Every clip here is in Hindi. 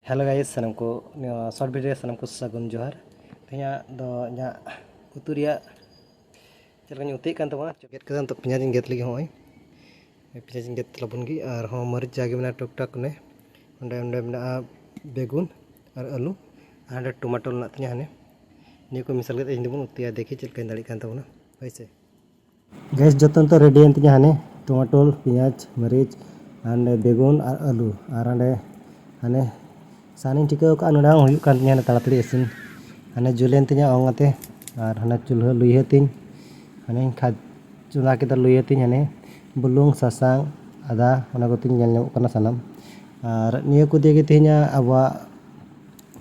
हेलो गाइस सानम को शॉर्ट वीडियो सानम को सागुन जोहार तेना दो ᱤᱧᱟᱹᱜ ᱩᱛᱩ ᱨᱮᱭᱟᱜ ᱪᱮᱫ ᱞᱮᱠᱟᱧ ᱩᱛᱩᱭᱮᱫ ᱠᱟᱱ ᱛᱟᱵᱚᱱᱟ ᱜᱮᱫ ᱠᱟᱫᱟ ᱱᱤᱛᱚᱜ ᱯᱮᱸᱭᱟᱡᱤᱧ ᱜᱮᱫ ᱞᱟᱹᱜᱤᱫ ᱦᱚᱸᱜᱼᱚᱭ ᱯᱮᱸᱭᱟᱡᱤᱧ ᱜᱮᱫ ᱛᱟᱵᱚᱱ ᱜᱮ ᱟᱨ ᱦᱚᱸ ᱢᱟᱹᱨᱤᱪ ᱡᱟᱜᱮ ᱢᱮᱱᱟᱜᱼᱟ ᱴᱩᱠ ᱴᱟᱠ ᱚᱸᱰᱮ ᱢᱮᱱᱟᱜᱼᱟ ᱵᱮᱜᱩᱱ ᱟᱨ ᱟᱹᱞᱩ ᱟᱨ ᱚᱸᱰᱮ ᱴᱚᱢᱟᱴᱳ ᱢᱮᱱᱟᱜ ᱛᱤᱧᱟ ᱦᱟᱱᱮ ᱱᱤᱭᱟᱹ ᱠᱚ ᱢᱮᱥᱟᱞ ᱠᱟᱛᱮ ᱤᱧ ᱫᱚᱵᱚᱱ ᱩᱛᱩᱭᱟ ᱫᱮᱠᱷᱤ ᱪᱮᱫ ᱞᱮᱠᱟᱧ ᱫᱟᱲᱮᱭᱟᱜ ᱠᱟᱱ ᱛᱟᱵᱚᱱᱟ ᱦᱳᱭ ᱥᱮ ᱜᱮᱥ ᱡᱚᱛᱚ ᱱᱤᱛᱚᱜ ᱨᱮᱰᱤ ᱮᱱ ᱛᱤᱧᱟ ᱦᱟᱱᱮ ᱴᱚᱢᱟᱴᱳ ᱯᱮᱸᱭᱟᱡ ᱢᱟᱹᱨᱤᱪ ᱟᱨ बेगुन और आलू और ᱚᱸᱰे ᱦᱟᱱᱮ सानी टिका नोड़ा हुई ताड़ाताड़ी इसिन हाने जुलेन तीन अंगते और हाना चूल्हा लुइहे तीन हाने चूल्हा के लुइहे तीन हाने बुलुंग सासांग आदा ओना को तीन नेल सानाम और निया को दिए तीन अब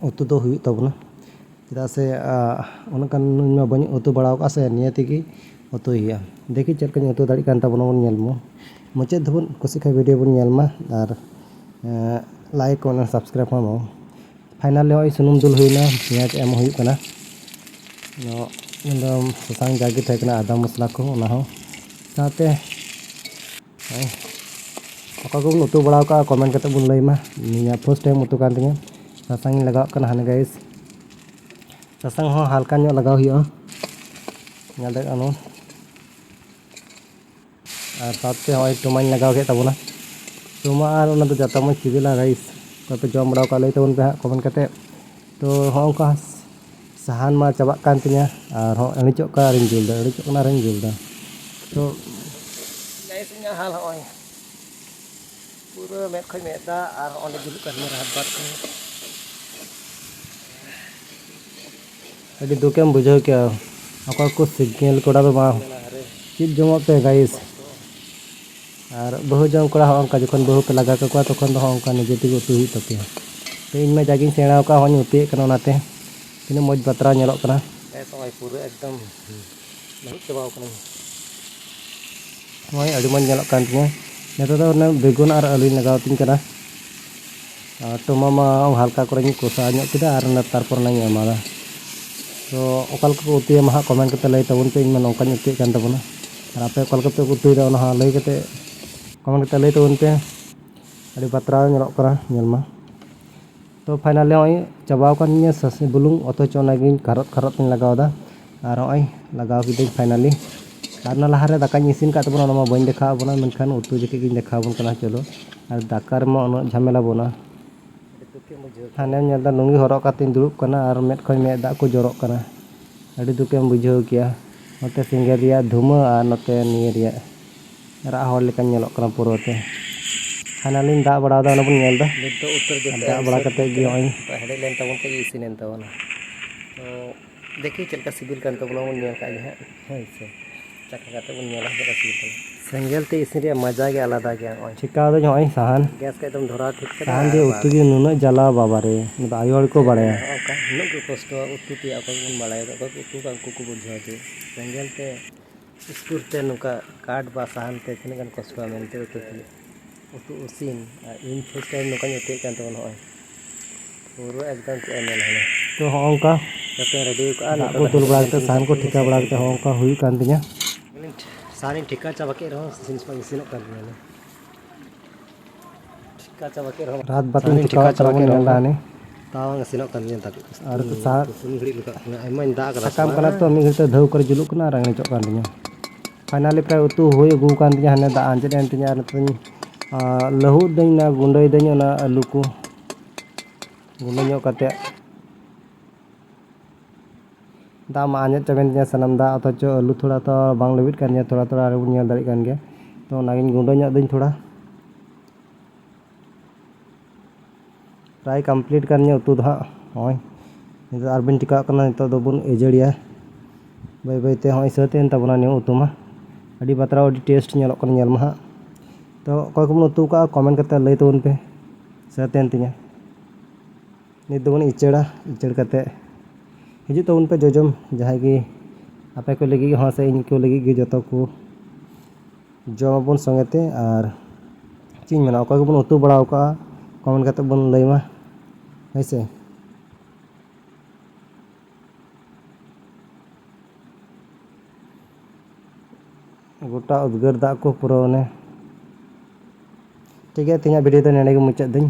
उतु दो हुई तबना चेदा से उनकान बनी उतु बड़ा से निया तेगी उतु हुआ देखी चलका उतु दाड़ी कान तबना बन नेलमो मुचाद धबन कुछ वीडियो बन नेलमा और लाइक और सब्सक्राइब हो फाइनली होय सुनुम दुल हुईना पेंयाज एम हुईना एकदम सासांग जागे थेकना आदा मसला को ओना हो साथे अका को उतु बड़ा का कमेंट करते बुन लैमा निया फर्स्ट टाइम उतु कान तिया सासांग लगाव कना हाने गाइस सासांग हो हल्का ᱧᱚᱜ लगाव हुआ ñal दे अनु और साथे होय टमाइन लगाव के तबना टमा और ओना दो जता मो सिबिला गाइस पे जम बड़ा का लई तबन पे कमेंट करते तो होंका साहान मा चाबा कान तिया और हो अणिचो का रिन जुलदा अणिचो ना रिन जुलदा तो गाइस इना हाल होय पूरा मेद खय मेदा और ओंडे जुलु कान राहत बात को अभी दुकेम बुझो क्या अका को सिग्नल कोड़ा बा चित जमो पे गाइस और बहु जम कड़ा होंका जखन बहु पे लगा को तखन दो होंका निजे ते उतु ही तपे तो इन में जागिन सेणा का होनी उतुए कना नाते तीना मज बतरा नेलो कना ऐसा होय पूरा एकदम लहुत चबाव कना होय अडी मन नेलो कान तिया नेतो दो ना बेगुन और आलू लगाव तिन कना टमा मा हल्का करे कोसा ᱧᱚᱜ किदा और ना तारपर ना एमादा तो ओकल को उतुए मा कमेंट करते लई तबन पे इन में नोका उतुए कान तबना और आपे ओकल को उतुए दा ओना लई करते कमेंट करते लई तबन पे अडी बतरा नेलो कना नेलमा तो फाइनली होय चाबाव कान निया ससे बुलुंग अथच नागिन खरत खरत लगावदा और होय लगाव किदिन फाइनली और ना लहारे दाकाኝ इसिन का तबना ओना मा बइन देखा बना मेनखान उतु जके गिन देखा बन कना चलो और दाकार मा ओना झमेला बना हाने नेलदा लुंगी हरक कातिन दुरुब कना और मेद खय मेद दा को जरक कना अडी दुकेम बुझाव किया नते सिंगे रिया धुमा और नते निये रिया रा हर लेका नेलक कना पुरोते फाइनली दा बड़ा दा ओना बन नेलदा नितो उत्तर जते दा बड़ा कते गे होय हेडे लेन तबन के इसिन एन तबना तो देखी चलका सिबिल कान तबना बन नेल का है होय से चका काते बन नेला जका सिबिल सेंगेल ते इसिन रिया मजा के आलादा गया होय छिका दो होय साहान गैस का एकदम धरा ठीक करा साहान दे उत्तु दी नुना जला बाबा रे आयोड़ को बड़ाया ओका नुक को कष्ट उत्तु ती आपन बन बड़ाया तो उत्तु का को बुझा दे सेंगेल ते स्कुरते नुका काट बा साहान ते तिन गन कष्ट मेनते उत्तु उसिन इन फर्स्ट टाइम नुका उतुए कान तबन होय पूरा एकदम चैनल है तो होंका कते रेडी का को तुल बड़ा के साहान को ठिका बड़ा के होंका हुई कान तिया सानी ठिका चाबा के रहो सिंस पर इसिन कान तिया ठिका चाबा के रहो रात बातिन ठिका चाबा के रहो लाने ताव सिनो कान तिया तक और तो सा सुन घड़ी लुका आइमा दा करा काम कना तो मी घड़ी धौ कर जुलुक कना रंगने चो कान तिया फाइनली प्राय उतु होय गु कान तिया हने दा आंजर एन तिया लहु दइना गुंडई दइना ना आलू को गुंडई ᱧᱚᱜ कते दा मा आंजर चबेन तिया सनम दा अथच आलू थोड़ा तो बांग लबिट कान गया थोड़ा थोड़ा आरो नेल दाड़ी कान गया तो नागिन गुंडई ᱧᱚᱜ दइन थोड़ा प्राय कंप्लीट कान गया उतु दा होय नितो आरबिन टिका कना नितो दो बुन एजड़िया बाय बाय ते होय सतेन तबना ने उतु मा अडी बतरा अडी टेस्ट नेलो कन नेल मा तो कोई को उतु का कमेंट करते लई तबन पे सतेन तिया नित दोबन इचड़ा इचड़ करते हिजु तबन पे जोजम जहां की आपे को लगी हां से इन को लगी गे जतो को जमबन संगते और चिन मेना कोई को उतु बड़ाव का कमेंट करते बन लईमा ऐसे गोटा उद्गार दा को पूरा ने ठीक है तीन वीडियो तो नेड़े मुचाद दिन।